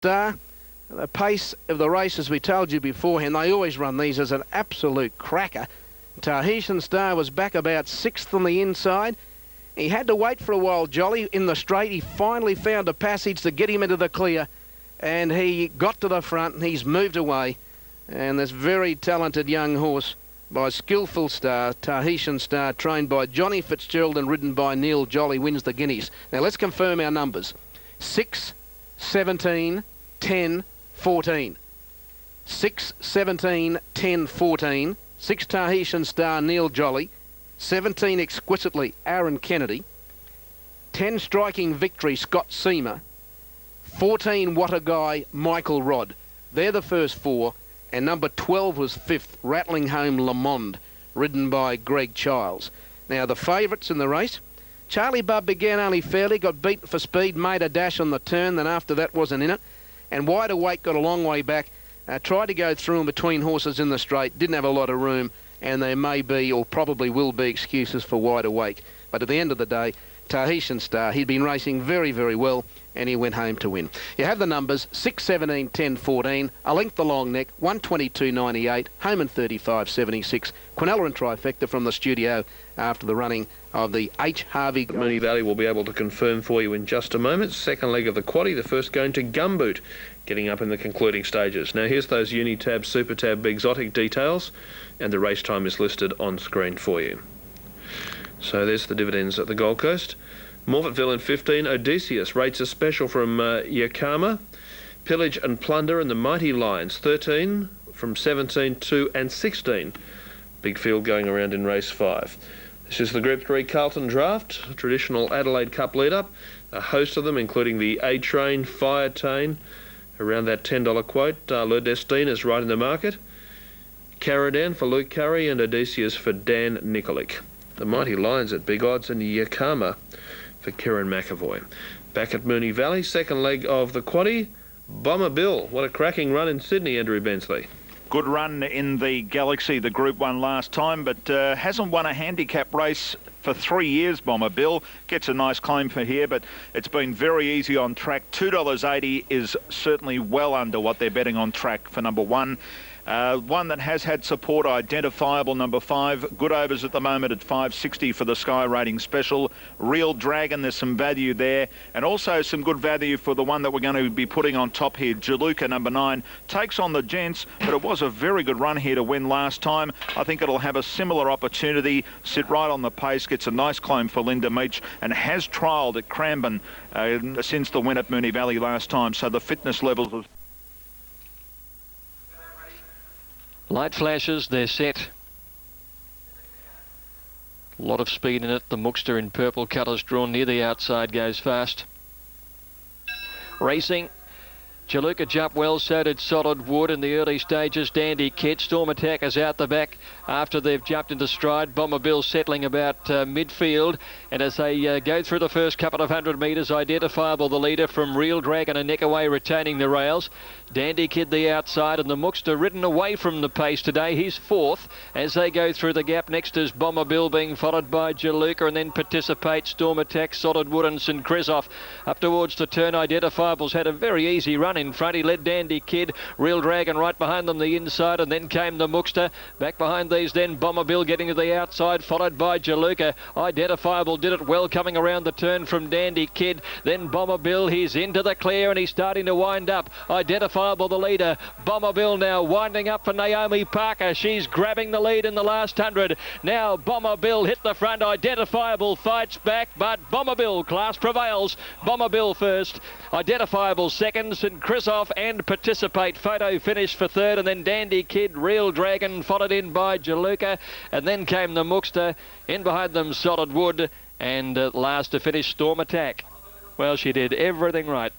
Star. The pace of the race, as we told you beforehand, they always run these as an absolute cracker. Tahitian Star was back about 6th on the inside. He had to wait for a while, Jolly, in the straight. He finally found a passage to get him into the clear, and he got to the front and he's moved away. And this very talented young horse by Skillful Star, Tahitian Star, trained by Johnny Fitzgerald and ridden by Neil Jolly, wins the Guineas. Now let's confirm our numbers. 6, 17, 10, 14. 6, 17, 10, 14. 6 Tahitian Star, Neil Jolly. 17 Exquisitely, Aaron Kennedy. 10 Striking Victory, Scott Seamer. 14 What a Guy, Michael Rodd. They're the first 4. And number 12 was 5th, Rattling Home Le Monde, ridden by Greg Childs. Now the favourites in the race. Charlie Bub began only fairly, got beaten for speed, made a dash on the turn, then after that wasn't in it. And Wide Awake got a long way back, tried to go through and between horses in the straight, didn't have a lot of room, and there may be, or probably will be, excuses for Wide Awake. But at the end of the day, Tahitian Star, he'd been racing very, very well, and he went home to win. You have the numbers, 6, 17, 10, 14, a length the long neck, 122.98, home and 35.76. Quinella and Trifecta from the studio after the running of the H. Harvey. Moonee Valley will be able to confirm for you in just a moment. Second leg of the quaddie, the first going to Gumboot, getting up in the concluding stages. Now here's those Unitab, Supertab, Exotic details, and the race time is listed on screen for you. So there's the dividends at the Gold Coast. Morphettville in 15, Odysseus rates a special from Yakama. Pillage and Plunder and the Mighty Lions, 13 from 17, 2 and 16. Big field going around in race 5. This is the Group 3 Carlton Draft, traditional Adelaide Cup lead-up. A host of them, including the A-Train, Fire Train, around that $10 quote. Le Destine is right in the market. Caradan for Luke Curry and Odysseus for Dan Nikolic. The Mighty Lions at big odds and Yakama for Kieran McAvoy. Back at Moonee Valley, second leg of the quaddie. Bomber Bill, what a cracking run in Sydney, Andrew Bensley. Good run in the Galaxy, the Group 1 last time, but hasn't won a handicap race for 3 years, Bomber Bill. Gets a nice claim for here, but it's been very easy on track. $2.80 is certainly well under what they're betting on track for number 1. One that has had support, Identifiable, number 5. Good overs at the moment at $5.60 for the Sky Rating Special. Real Dragon, there's some value there. And also some good value for the one that we're going to be putting on top here. Jaluka, number 9, takes on the Gents, but it was a very good run here to win last time. I think it'll have a similar opportunity. Sit right on the pace, gets a nice claim for Linda Meach, and has trialled at Cranbourne since the win at Moonee Valley last time. So the fitness levels of... Light flashes, they're set. A lot of speed in it. The Mookster in purple colours drawn near the outside goes fast. Racing. Jaluka jumped well, so did Solid Wood in the early stages. Dandy Kid, Storm Attack is out the back after they've jumped into stride. Bomber Bill settling about midfield, and as they go through the first couple of 100 metres, Identifiable the leader from Real Dragon and Neckaway retaining the rails. Dandy Kid the outside, and the Mookster ridden away from the pace today. He's 4th as they go through the gap. Next is Bomber Bill, being followed by Jaluka, and then Participate, Storm Attack, Solid Wood and St. Christoph. Up towards the turn, Identifiable's had a very easy run in front. He led Dandy Kid, Real Dragon right behind them the inside, and then came the Mookster. Back behind these then Bomber Bill getting to the outside, followed by Jaluka. Identifiable did it well coming around the turn from Dandy Kid. Then Bomber Bill, he's into the clear and he's starting to wind up. Identifiable the leader. Bomber Bill now winding up for Naomi Parker. She's grabbing the lead in the last 100. Now Bomber Bill hit the front. Identifiable fights back, but Bomber Bill class prevails. Bomber Bill first. Identifiable second. St. Christoph and Participate photo finish for third, and then Dandy Kid, Real Dragon followed in by Jaluka, and then came the Mookster. In behind them Solid Wood, and last to finish Storm Attack. Well, she did everything right.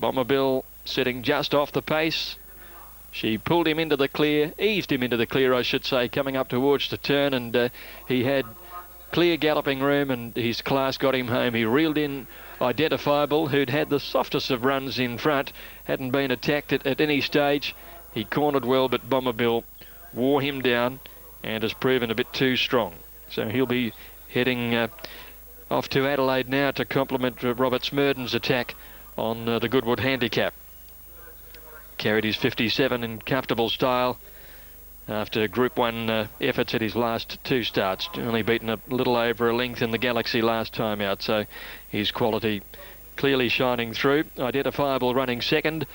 Bomber Bill sitting just off the pace. She pulled him into the clear, eased him into the clear I should say, coming up towards the turn, and he had clear galloping room, and his class got him home. He reeled in Identifiable, who'd had the softest of runs in front, hadn't been attacked at any stage. He cornered well, but Bomber Bill wore him down and has proven a bit too strong. So he'll be heading off to Adelaide now to complement Robert Smurden's attack on the Goodwood handicap. carried his 57 in comfortable style after Group 1 efforts at his last 2 starts. Only beaten a little over a length in the Galaxy last time out, so his quality clearly shining through. Identifiable running second,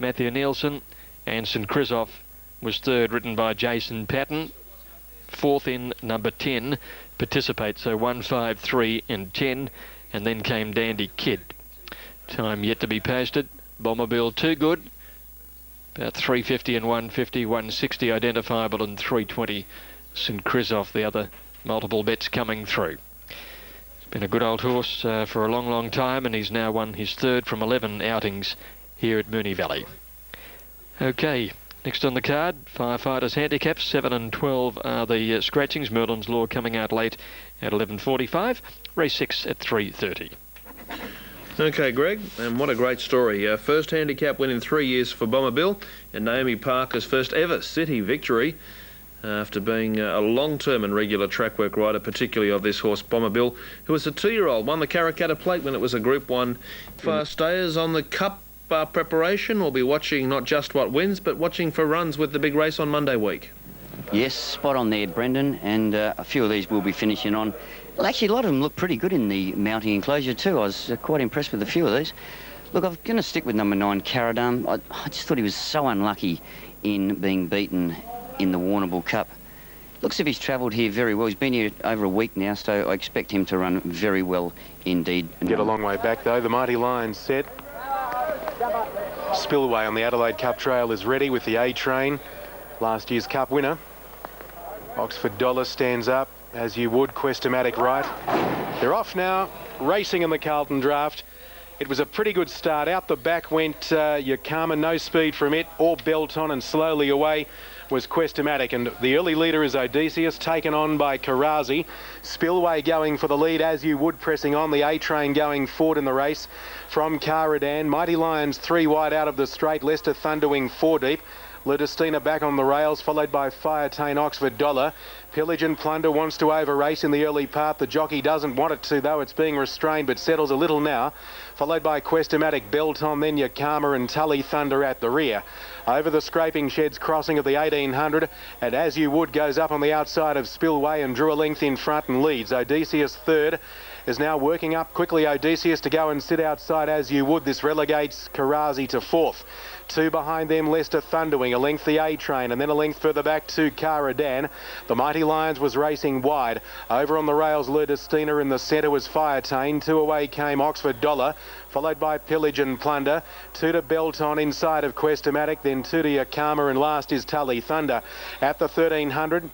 Matthew Nielsen, and St Christoph was third, ridden by Jason Patton. Fourth in number 10, Participate, so 1, 5, 3 and 10, and then came Dandy Kid. Time yet to be posted. Bomberbill too good. About 350 and 150, 160 identifiable and 320 St Christoph, the other multiple bets coming through. It's been a good old horse for a long, long time, and he's now won his third from 11 outings here at Moonee Valley. Okay, next on the card, Firefighters Handicaps, 7 and 12 are the scratchings. Merlin's Law coming out late at 11:45. Race 6 at 3:30. Okay, Greg, and what a great story. First handicap win in 3 years for Bomberbill, and Naomi Parker's first ever city victory after being a long-term and regular track work rider, particularly of this horse Bomberbill, who was a 2-year-old, won the Karrakatta Plate when it was a Group 1. For stayers on the Cup preparation, we'll be watching not just what wins, but watching for runs with the big race on Monday week. Yes, spot on there, Brendan, and a few of these will be finishing on. Well, actually, a lot of them look pretty good in the mounting enclosure too. I was quite impressed with a few of these. Look, I'm going to stick with number 9, Caradam. I just thought he was so unlucky in being beaten in the Warrnambool Cup. Looks as if he's travelled here very well. He's been here over a week now, so I expect him to run very well indeed. Get a long way back though. The Mighty Lions set. Spillway on the Adelaide Cup Trail is ready with the A Train, last year's Cup winner. Oxford Dollar stands up, as you would, Questomatic right. They're off now, racing in the Carlton Draft. It was a pretty good start. Out the back went Yakama, no speed from it, or Belton, and slowly away was Questomatic, and the early leader is Odysseus, taken on by Karazi. Spillway going for the lead, as you would, pressing on. The A-Train going forward in the race from Caradan. Mighty Lions 3 wide out of the straight. Leicester Thunderwing 4 deep. Ludestina back on the rails, followed by Firetain, Oxford Dollar. Pillage and Plunder wants to over-race in the early part. The jockey doesn't want it to, though. It's being restrained, but settles a little now. Followed by Questomatic, Belton, then Yakama and Tully Thunder at the rear. Over the Scraping Sheds crossing of the 1800, and As You Would goes up on the outside of Spillway and drew a length in front and leads. Odysseus third is now working up quickly. Odysseus to go and sit outside As You Would. This relegates Karazi to fourth. 2 behind them, Leicester Thunderwing, a length the A-Train, and then a length further back to Caradan. The Mighty Lions was racing wide. Over on the rails, Ludestina in the centre was Firetain. 2 away came Oxford Dollar, followed by Pillage and Plunder. 2 to Belton inside of Questomatic, then 2 to Yakama, and last is Tully Thunder. At the 1300,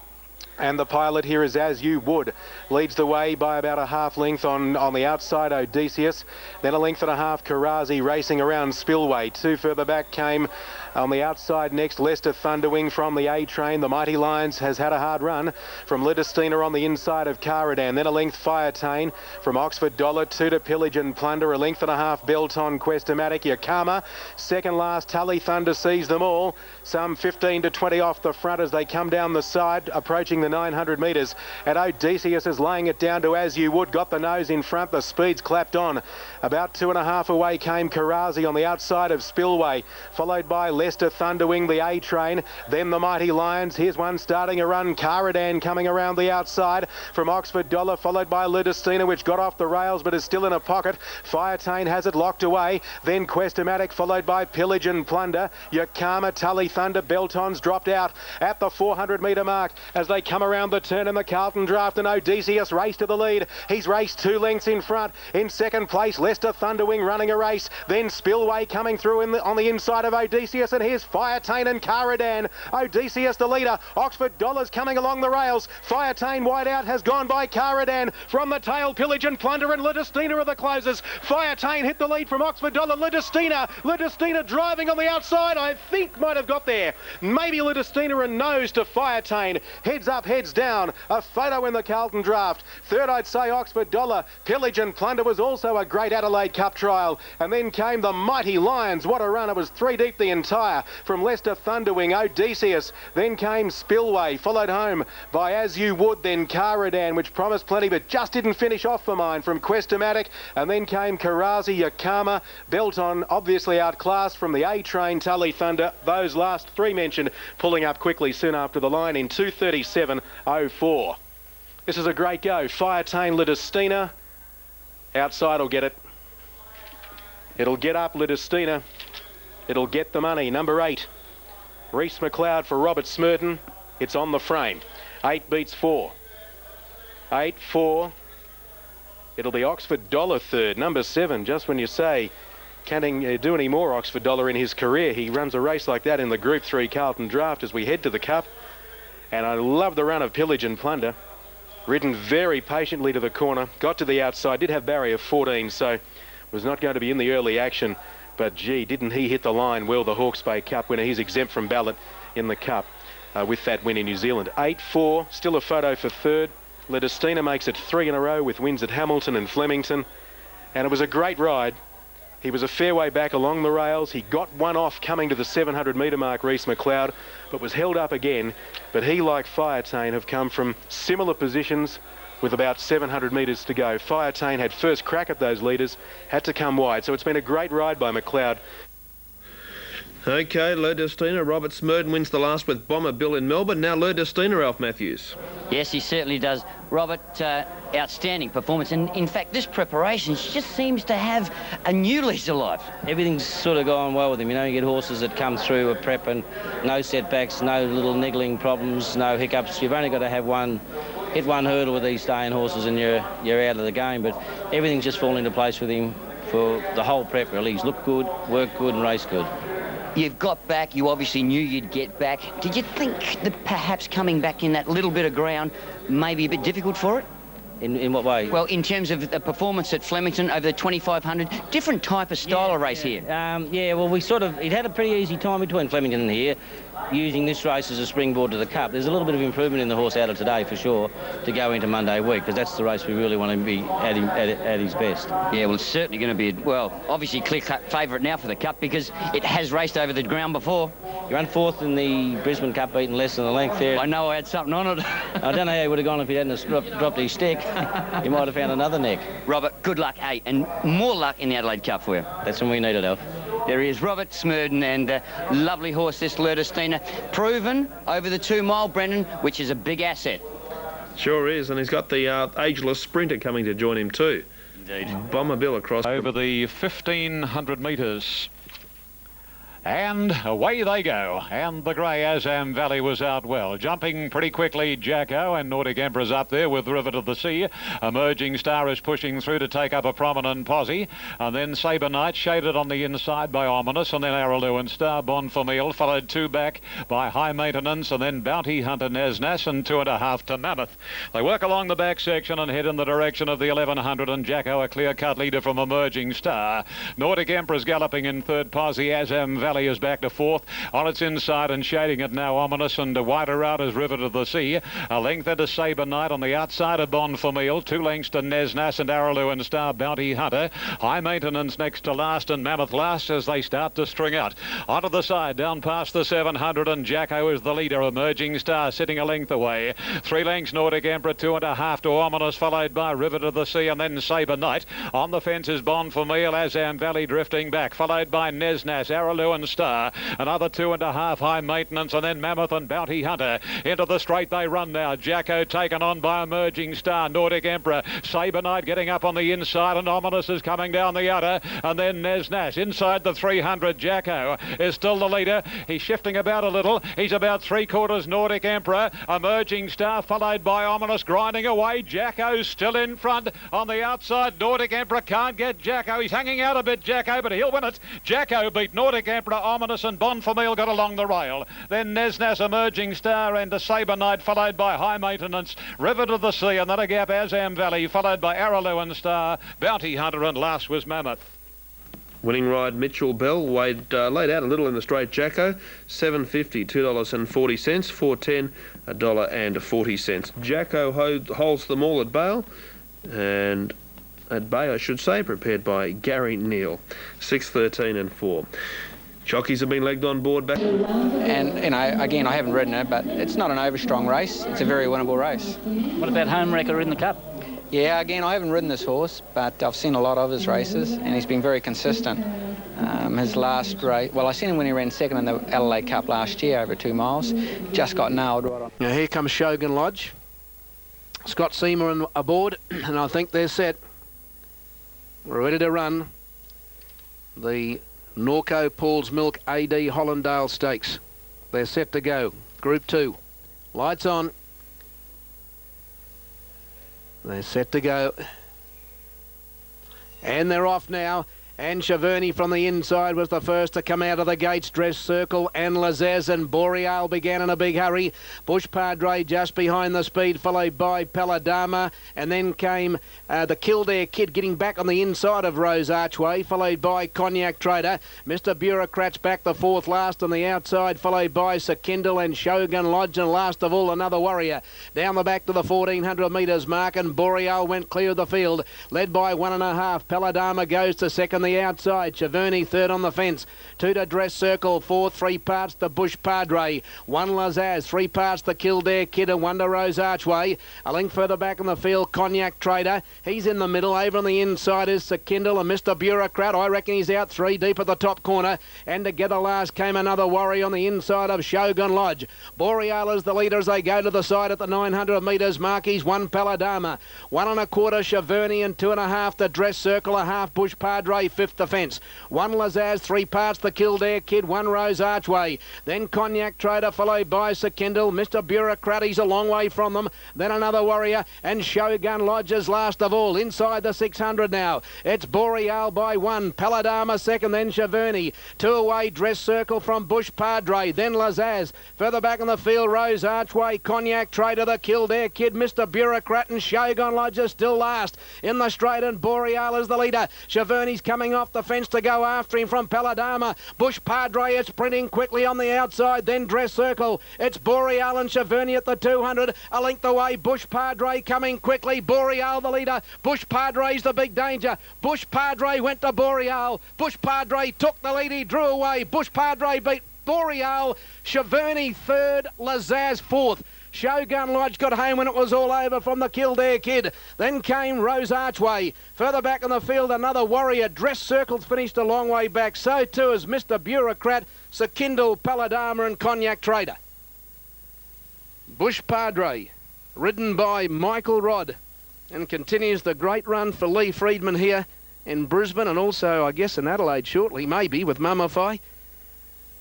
and the pilot here is As You Would. Leads the way by about a half length on the outside, Odysseus. Then a length and a half, Karazi racing around Spillway. 2 further back came on the outside next, Leicester Thunderwing from the A-Train. The Mighty Lions has had a hard run from Ludestina on the inside of Caradan. Then a length, Firetain from Oxford Dollar. 2 to Pillage and Plunder. A length and a half, Belton, Questomatic, Yakama. Second last, Tully Thunder sees them all. Some 15 to 20 off the front as they come down the side, approaching the 900 metres. And Odysseus is laying it down to As You Would. Got the nose in front. The speed's clapped on. About 2.5 away came Karazi on the outside of Spillway, followed by Leicester Thunderwing, the A-Train, then the Mighty Lions. Here's one starting a run. Caradan coming around the outside from Oxford Dollar, followed by Ludestina, which got off the rails but is still in a pocket. Firetain has it locked away. Then Questomatic, followed by Pillage and Plunder. Yakama, Tully Thunder, Belton's dropped out at the 400 metre mark as they come around the turn in the Carlton Draft, and Odysseus race to the lead. He's raced 2 lengths in front. In second place, Leicester Thunderwing running a race. Then Spillway coming through on the inside of Odysseus, and here's Firetain and Caradan. Odysseus the leader. Oxford Dollars coming along the rails. Firetain wide out has gone by Caradan. From the tail, Pillage and Plunder and Ludestina are the closers. Firetain hit the lead from Oxford Dollar. Ludestina driving on the outside, I think might have got there. Maybe Ludestina and nose to Firetain. Heads up heads down. A photo in the Carlton draft. Third, I'd say Oxford Dollar. Pillage and Plunder was also a great Adelaide Cup trial. And then came the mighty Lions. What a run. It was 3 deep the entire. From Leicester Thunderwing, Odysseus. Then came Spillway, followed home by As You Would, then Caradan, which promised plenty but just didn't finish off for mine from Questomatic. And then came Karazi, Yakama, Belton, obviously outclassed from the A-Train, Tully Thunder. Those last three mentioned pulling up quickly soon after the line in 2:37.04. This is a great go. Firetain, Lidistina. Outside will get it. It'll get up, Lidistina. It'll get the money. Number 8. Reese McLeod for Robert Smurden. It's on the frame. 8 beats 4. 8-4. It'll be Oxford Dollar third. Number 7, just when you say, can he do any more Oxford Dollar in his career? He runs a race like that in the Group 3 Carlton draft as we head to the Cup. And I love the run of Pillage and Plunder. Ridden very patiently to the corner. Got to the outside. Did have barrier 14, so was not going to be in the early action. But gee, didn't he hit the line well, the Hawke's Bay Cup winner. He's exempt from ballot in the Cup with that win in New Zealand. 8-4, still a photo for third. Lidistina makes it 3 in a row with wins at Hamilton and Flemington. And it was a great ride. He was a fair way back along the rails. He got one off coming to the 700 metre mark, Reese McLeod, but was held up again. But he, like Firetain, have come from similar positions with about 700 metres to go. Firetain had first crack at those leaders, had to come wide. So it's been a great ride by McLeod. OK, Lidistina. Robert Smurden wins the last with Bomber Bill in Melbourne. Now Lidistina, Alf Matthews. Yes, he certainly does. Robert, outstanding performance. And in fact, this preparation just seems to have a new lease of life. Everything's sort of going well with him. You know, you get horses that come through a prep and no setbacks, no little niggling problems, no hiccups. You've only got to have hit one hurdle with these staying horses and you're out of the game. But everything's just fallen into place with him for the whole prep, really. He's looked good, worked good and raced good. You've got back. You obviously knew you'd get back. Did you think that perhaps coming back in that little bit of ground may be a bit difficult for it? In what way? Well, in terms of the performance at Flemington over the 2500, different type of style of race here. Yeah, well, he'd had a pretty easy time between Flemington and here, using this race as a springboard to the Cup. There's a little bit of improvement in the horse out of today, for sure, to go into Monday week, because that's the race we really want to be at his best. Yeah, well, it's certainly going to be, obviously clear-cut favourite now for the Cup, because it has raced over the ground before. You ran fourth in the Brisbane Cup, beaten less than a length there. I know I had something on it. I don't know how he would have gone if he hadn't dropped his stick. He might have found another neck. Robert, good luck, and more luck in the Adelaide Cup for you. That's when we need it, Alf. There he is, Robert Smurden, and lovely horse, this Lidistina. Proven over the 2 mile, Brendan, which is a big asset. Sure is, and he's got the ageless sprinter coming to join him too. Indeed. Bomber Bill across. Over the 1,500 metres. And away they go. And the grey Azam Valley was out well. Jumping pretty quickly, Jacko, and Nordic Emperor's up there with River to the Sea. Emerging Star is pushing through to take up a prominent posse. And then Sabre Knight shaded on the inside by Ominous, and then Araloo and Star Bon Famil, followed 2 back by High Maintenance, and then Bounty Hunter Nesnas, and 2.5 to Mammoth. They work along the back section and head in the direction of the 1100, and Jacko a clear-cut leader from Emerging Star. Nordic Emperor's galloping in third posse. Azam Valley is back to fourth. On its inside and shading it now, Ominous, and wider out as River to the Sea. A length into Sabre Knight on the outside of Bon Famil. 2 lengths to Nesnas and Araloo and Star Bounty Hunter. High Maintenance next to last, and Mammoth last as they start to string out. Onto the side, down past the 700, and Jacko is the leader. Emerging Star sitting a length away. 3 lengths Nordic Emperor, 2.5 to Ominous, followed by River to the Sea, and then Sabre Knight. On the fence is Bon Famil, Azam Valley drifting back, followed by Nesnas, Araloo and Star. Another 2.5 High Maintenance, and then Mammoth and Bounty Hunter. Into the straight they run now. Jacko taken on by Emerging Star. Nordic Emperor. Sabre Knight getting up on the inside, and Ominous is coming down the outer. And then Nesnas inside the 300. Jacko is still the leader. He's shifting about a little. He's about 3/4 Nordic Emperor. Emerging Star followed by Ominous, grinding away. Jacko's still in front on the outside. Nordic Emperor can't get Jacko. He's hanging out a bit, Jacko, but he'll win it. Jacko beat Nordic Emperor. Ominous and Bon Famil got along the rail. Then Nesnas, Emerging Star, and a Sabre Knight, followed by High Maintenance. River to the Sea, and then a gap Azam Valley, followed by Araloo and Star, Bounty Hunter, and last was Mammoth. Winning ride Mitchell Bell laid out a little in the straight Jacko, $7.50, $2.40, $4.10, $1.40. Jacko holds them all at bail, and at bay, I should say, prepared by Gary Neal, 6.13 and 4. Jockeys have been legged on board back. And, you know, again, I haven't ridden it, but it's not an overstrong race. It's a very winnable race. What about home record in the Cup? Yeah, again, I haven't ridden this horse, but I've seen a lot of his races, and he's been very consistent. His last race, well, I seen him when he ran second in the Adelaide Cup last year over 2 miles. Just got nailed right on. Now here comes Shogun Lodge. Scott Seymour aboard, and I think they're set. We're ready to run the Norco Paul's Milk AD Hollandale Stakes. They're set to go. Group 2. Lights on. They're set to go. And they're off now. And Chaverny from the inside was the first to come out of the gates. Dress Circle and Lazaz and Boreal began in a big hurry. Bush Padre just behind the speed, followed by Paladama. And then came the Kildare Kid getting back on the inside of Rose Archway, followed by Cognac Trader. Mr. Bureaucrat's back the 4th last on the outside, followed by Sir Kindle and Shogun Lodge. And last of all, Another Warrior. Down the back to the 1400 metres mark, and Boreal went clear of the field, led by 1.5. Paladama goes to second. The outside, Chaverny third on the fence, 2 to Dress Circle, 4, 3 parts to Bush Padre, 1 Lazaz, 3 parts to Kildare Kid, and 1 to Rose Archway. A length further back in the field, Cognac Trader. He's in the middle. Over on the inside is Sir Kindle and Mr. Bureaucrat. I reckon he's out 3 deep at the top corner, and together last came Another Warrior on the inside of Shogun Lodge. Boreal is the leader as they go to the side at the 900 metres mark. He's 1 Paladama, 1 1/4 Chaverny, and 2.5 to Dress Circle, a half Bush Padre, 5th defence. 1 Lazaz, 3 parts the Kildare Kid, 1 Rose Archway. Then Cognac Trader, followed by Sir Kindle. Mr. Bureaucrat, he's a long way from them. Then Another Warrior, and Shogun Lodge is last of all. Inside the 600 now. It's Boreal by 1. Paladama second, then Chaverny. 2 away, Dress Circle from Bush Padre. Then Lazaz. Further back in the field, Rose Archway, Cognac Trader, the Kildare Kid, Mr. Bureaucrat, and Shogun Lodge is still last. In the straight, and Boreal is the leader. Chaverny's coming off the fence to go after him from Paladama. Bush Padre is sprinting quickly on the outside, then Dress Circle. It's Boreal and Chaverny at the 200. A length away, Bush Padre coming quickly. Boreal the leader. Bush Padre's the big danger. Bush Padre went to Boreal. Bush Padre took the lead. He drew away. Bush Padre beat Boreal. Chaverny third, Lazaz 4th. Shogun Lodge got home when it was all over from the Kildare Kid. Then came Rose Archway. Further back in the field, Another Warrior. Dress Circles finished a long way back. So too is Mr. Bureaucrat, Sir Kindle, Paladama and Cognac Trader. Bush Padre, ridden by Michael Rodd, and continues the great run for Lee Freedman here in Brisbane, and also, I guess, in Adelaide shortly, maybe, with Mummify.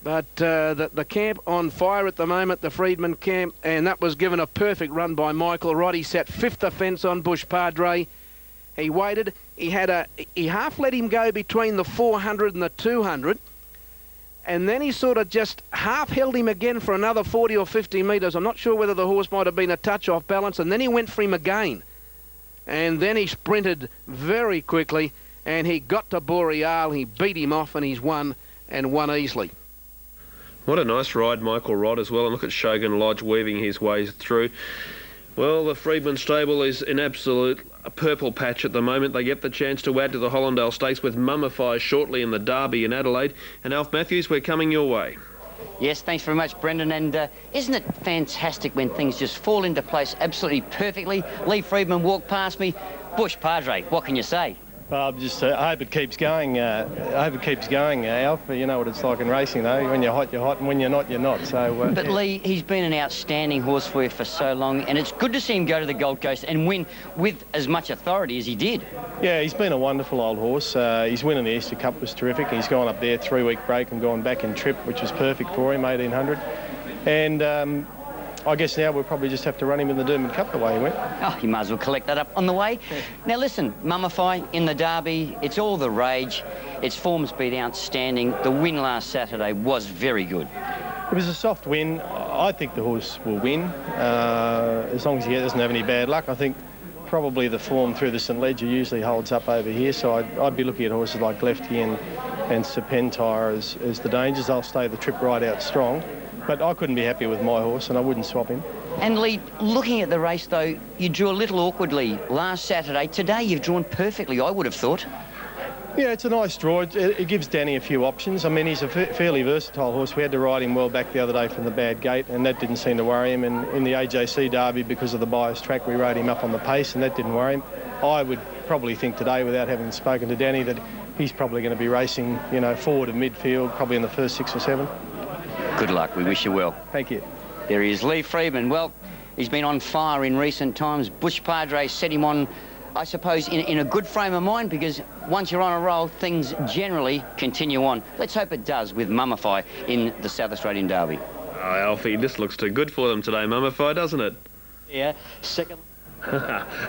But the camp on fire at the moment, the Freedman camp, and that was given a perfect run by Michael Rodd. He sat 5th offence on Bush Padre. He waited. He half let him go between the 400 and the 200, and then he sort of just half held him again for another 40 or 50 metres. I'm not sure whether the horse might have been a touch off balance, and then he went for him again. And then he sprinted very quickly, and he got to Boreal. He beat him off, and he's won, and won easily. What a nice ride, Michael Rodd, as well. And look at Shogun Lodge weaving his way through. Well, the Freedman stable is in absolute purple patch at the moment. They get the chance to add to the Hollandale Stakes with Mummify shortly in the Derby in Adelaide. And Alf Matthews, we're coming your way. Yes, thanks very much, Brendan. And isn't it fantastic when things just fall into place absolutely perfectly? Lee Freedman walked past me. Bush Padre, what can you say? I hope it keeps going. I hope it keeps going, Alf. You know what it's like in racing, though. When you're hot, and when you're not, you're not. So. But Lee, he's been an outstanding horse for you for so long, and it's good to see him go to the Gold Coast and win with as much authority as he did. Yeah, he's been a wonderful old horse. His win in the Easter Cup was terrific. He's gone up there 3-week break and gone back in trip, which was perfect for him, 1800. And I guess now we'll probably just have to run him in the Doomben Cup the way he went. Oh, you might as well collect that up on the way. Now listen, Mummify in the Derby, it's all the rage. Its form's been outstanding. The win last Saturday was very good. It was a soft win. I think the horse will win, as long as he doesn't have any bad luck. I think probably the form through the St Ledger usually holds up over here, so I'd be looking at horses like Lefty and and Serpentire as the dangers. They'll stay the trip right out strong. But I couldn't be happier with my horse, and I wouldn't swap him. And Lee, looking at the race though, you drew a little awkwardly last Saturday. Today you've drawn perfectly, I would have thought. Yeah, it's a nice draw. It gives Danny a few options. I mean, he's a fairly versatile horse. We had to ride him well back the other day from the bad gate, and that didn't seem to worry him. And in the AJC Derby, because of the bias track, we rode him up on the pace, and that didn't worry him. I would probably think today, without having spoken to Danny, that he's probably going to be racing, you know, forward of midfield, probably in the first 6 or 7. Good luck. We wish you well. Thank you. There he is, Lee Freedman. Well, he's been on fire in recent times. Bush Padre set him on, I suppose, in a good frame of mind, because once you're on a roll, things generally continue on. Let's hope it does with Mummify in the South Australian Derby. Oh, Alfie, this looks too good for them today, Mummify, doesn't it? Yeah, second.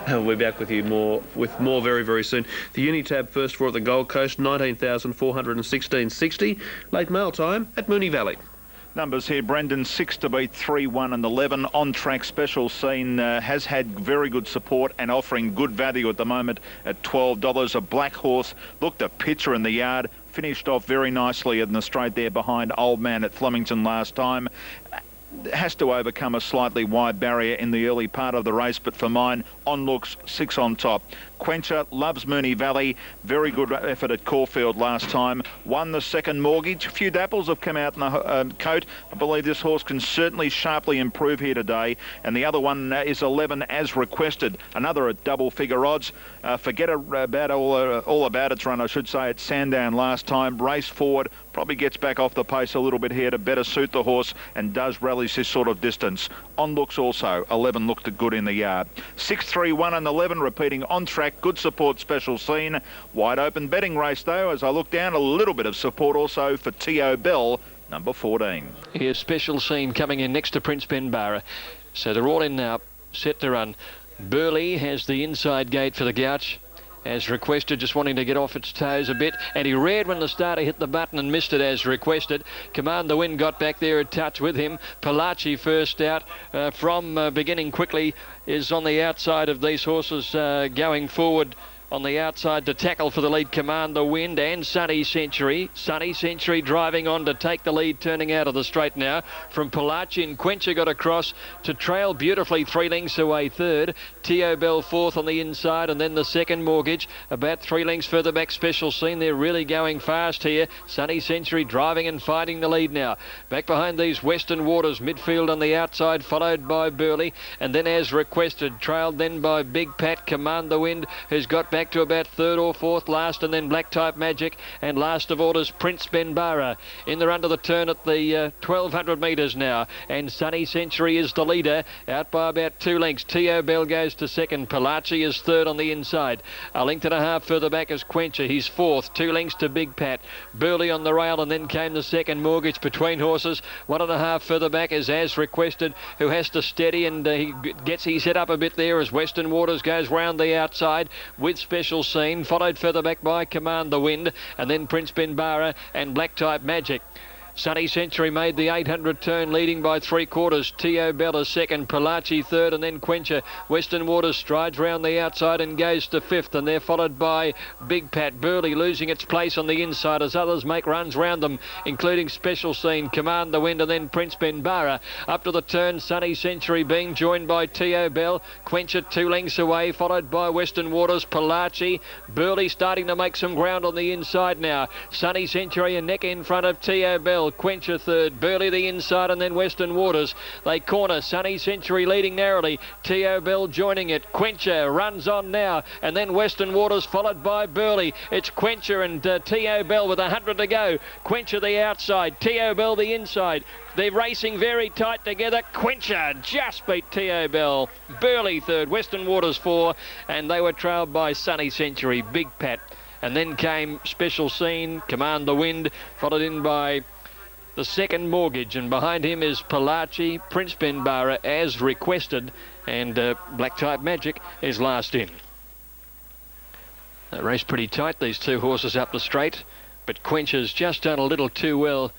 We'll be back with you more very, very soon. The Unitab first four at the Gold Coast, 19,416.60. Late mail time at Moonee Valley. Numbers here, Brendan, 6 to beat, 3, 1 and 11. On track, Special Scene has had very good support and offering good value at the moment at $12. A black horse looked a picture in the yard, finished off very nicely in the straight there behind Old Man at Flemington last time. Has to overcome a slightly wide barrier in the early part of the race, but for mine, On Looks, 6 on top. Quencher loves Moonee Valley. Very good effort at Caulfield last time. Won the second mortgage. A few dapples have come out in the coat. I believe this horse can certainly sharply improve here today. And the other one is 11 As Requested. Another at double figure odds. Forget about all about its run, I should say, at Sandown last time. Race forward. Probably gets back off the pace a little bit here to better suit the horse and does relish this sort of distance. On Looks also. 11 looked good in the yard. 6, 3, 1 and 11 repeating on track. Good support, Special Scene. Wide open betting race though, as I look down, a little bit of support also for T.O. Bell, number 14. Here's Special Scene coming in next to Prince Benbarra. So they're all in now, set to run. Burley has the inside gate for the Gouch. As Requested, just wanting to get off its toes a bit, and he reared when the starter hit the button and missed it As Requested. Command the Wind got back there a touch with him. Palachi first out from beginning quickly is on the outside of these horses going forward on the outside to tackle for the lead. Command the Wind and Sunny Century. Sunny Century driving on to take the lead, turning out of the straight now from Palachi, and Quencher got across to trail beautifully 3 lengths away third. T.O. Bell fourth on the inside, and then the second mortgage about 3 lengths further back. Special Scene, they're really going fast here. Sunny Century driving and fighting the lead now. Back behind these Western Waters, midfield on the outside, followed by Burley, and then As Requested, trailed then by Big Pat. Command the Wind, who's got back to about third or fourth last, and then Black Type Magic, and last of all is Prince Benbarra in the run to the turn at the 1200 metres now, and Sunny Century is the leader out by about 2 lengths. T.O. Bell goes to second. Palachi is third on the inside. A length and a half further back is Quencher. He's fourth. 2 lengths to Big Pat. Burley on the rail, and then came the second mortgage between horses. 1.5 further back is As Requested, who has to steady, and he gets his head up a bit there as Western Waters goes round the outside with Special Scene, followed further back by Command the Wind, and then Prince Benbarra and Black Type Magic. Sunny Century made the 800 turn, leading by 3/4. T.O. Bell is second, Palachi third, and then Quencher. Western Waters strides round the outside and goes to fifth, and they're followed by Big Pat. Burley losing its place on the inside as others make runs round them, including Special Scene, Command the Wind, and then Prince Benbarra. Up to the turn, Sunny Century being joined by T.O. Bell. Quencher 2 lengths away, followed by Western Waters, Palachi. Burley starting to make some ground on the inside now. Sunny Century a neck in front of T.O. Bell. Quencher third, Burley the inside, and then Western Waters. They corner, Sunny Century leading narrowly. T.O. Bell joining it. Quencher runs on now, and then Western Waters followed by Burley. It's Quencher and T.O. Bell with 100 to go. Quencher the outside, T.O. Bell the inside. They're racing very tight together. Quencher just beat T.O. Bell. Burley third, Western Waters 4, and they were trailed by Sunny Century, Big Pat. And then came Special Scene, Command the Wind, followed in by the second mortgage, and behind him is Palachi, Prince Benbarra As Requested, and Black Type Magic is last in. That race pretty tight, these two horses up the straight, but Quencher's just done a little too well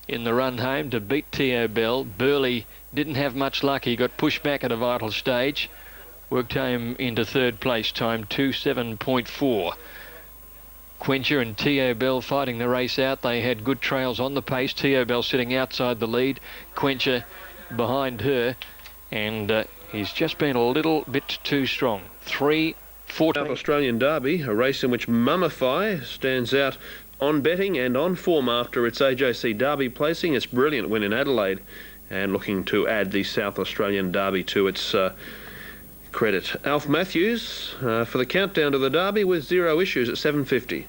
in the run home to beat T.O. Bell. Burley didn't have much luck. He got pushed back at a vital stage, worked home into third place, time 2:07.4. Quencher and T.O. Bell fighting the race out. They had good trails on the pace. T.O. Bell sitting outside the lead. Quencher behind her. And he's just been a little bit too strong. 3:14. South Australian Derby, a race in which Mummify stands out on betting and on form after its AJC Derby placing. Its brilliant win in Adelaide, and looking to add the South Australian Derby to its credit. Alf Matthews for the countdown to the Derby with 0 issues at 7:50.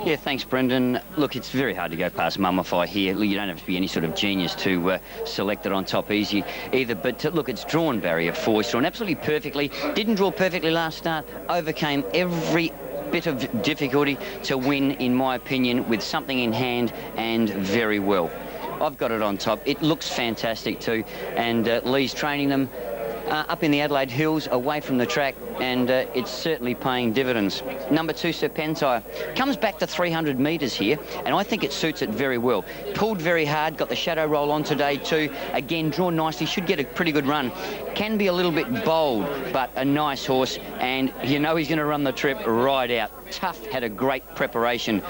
Yeah, thanks, Brendan. Look, it's very hard to go past Mummify here. You don't have to be any sort of genius to select it on top easy either. But look, it's drawn barrier 4. It's drawn absolutely perfectly. Didn't draw perfectly last start. Overcame every bit of difficulty to win, in my opinion, with something in hand, and very well. I've got it on top. It looks fantastic too. And Lee's training them up in the Adelaide Hills, away from the track, and it's certainly paying dividends. Number 2, Serpentire, comes back to 300 metres here, and I think it suits it very well. Pulled very hard, got the shadow roll on today too. Again, drawn nicely, should get a pretty good run. Can be a little bit bold, but a nice horse, and you know he's going to run the trip right out. Tough, had a great preparation.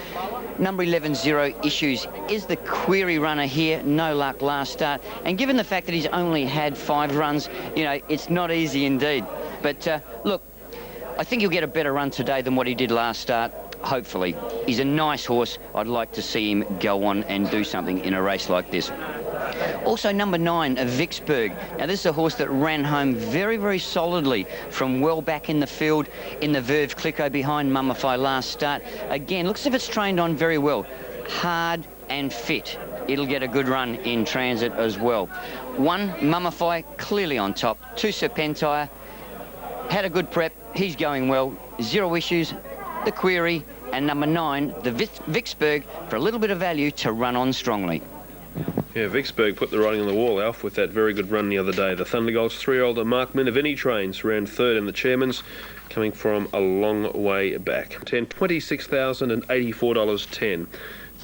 Number 11, 0 issues, is the query runner here. No luck last start, and given the fact that he's only had 5 runs, you know, it's not easy indeed. But look, I think he'll get a better run today than what he did last start, hopefully. He's a nice horse. I'd like to see him go on and do something in a race like this. Also, number 9, Vicksburg. Now, this is a horse that ran home very, very solidly from well back in the field in the Verve Clicquot behind Mummify last start. Again, looks as if it's trained on very well. Hard and fit. It'll get a good run in transit as well. 1, Mummify, clearly on top. 2, Serpentire. Had a good prep. He's going well. 0 issues. The query. And number 9, the Vicksburg, for a little bit of value to run on strongly. Yeah, Vicksburg put the writing on the wall, Alf, with that very good run the other day. The Thundergolds 3-year-old Mark Minervini trains ran 3rd in the Chairman's, coming from a long way back. $26,084.10.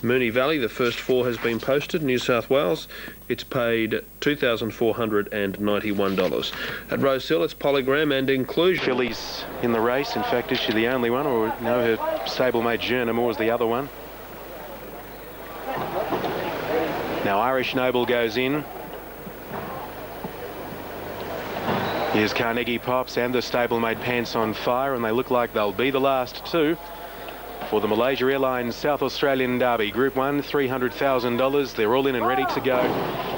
Moonee Valley, the first 4 has been posted. New South Wales, it's paid $2,491. At Rosehill, it's Polygram and Inclusion. Fillies in the race. In fact, is she the only one, or no, her stablemate Journey is the other one? Now Irish Noble goes in. Here's Carnegie Pops and the stablemate Pants on Fire, and they look like they'll be the last 2 for the Malaysia Airlines South Australian Derby. Group 1, $300,000. They're all in and ready to go.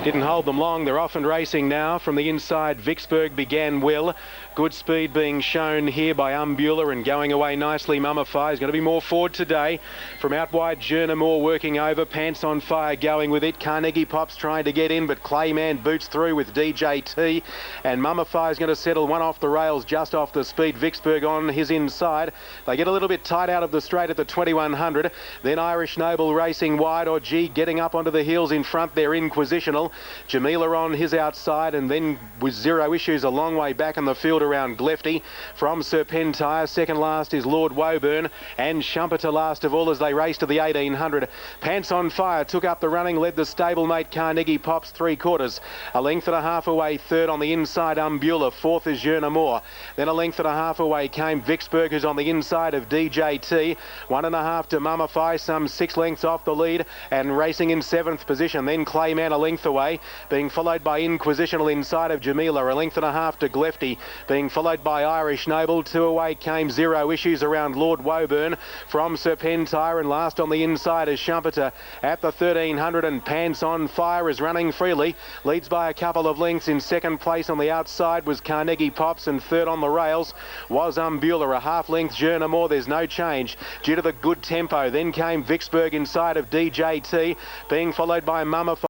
Didn't hold them long. They're off and racing now. From the inside, Vicksburg began well. Good speed being shown here by Umbula, and going away nicely. Mummify is going to be more forward today. From out wide, Journey working over. Pants on Fire going with it. Carnegie Pops trying to get in, but Clayman boots through with DJT. And Mummify is going to settle one off the rails just off the speed. Vicksburg on his inside. They get a little bit tight out of the straight at the 2100. Then Irish Noble racing wide, or G getting up onto the heels in front. They're Inquisitional. Jamila on his outside, and then with 0 issues a long way back in the field around Glefty. From Serpentire, second last is Lord Woburn, and Schumpeter last of all as they race to the 1800. Pants on Fire took up the running, led the stablemate Carnegie Pops 3/4. A length and a half away, 3rd on the inside Umbula. 4th is Journey. Then a length and a half away came Vicksburg, who's on the inside of DJT. 1.5 to Mummify, some 6 lengths off the lead, and racing in 7th position. Then Clayman a length away, being followed by Inquisitional inside of Jamila. A length and a half to Glefty, being followed by Irish Noble. 2 away came 0 issues around Lord Woburn from Serpentire, and last on the inside is Schumpeter at the 1300, and Pants on Fire is running freely. Leads by a couple of lengths. In second place on the outside was Carnegie Pops, and 3rd on the rails was Umbula. A half length Journey. There's no change due to the good tempo. Then came Vicksburg inside of DJT, being followed by Mummify.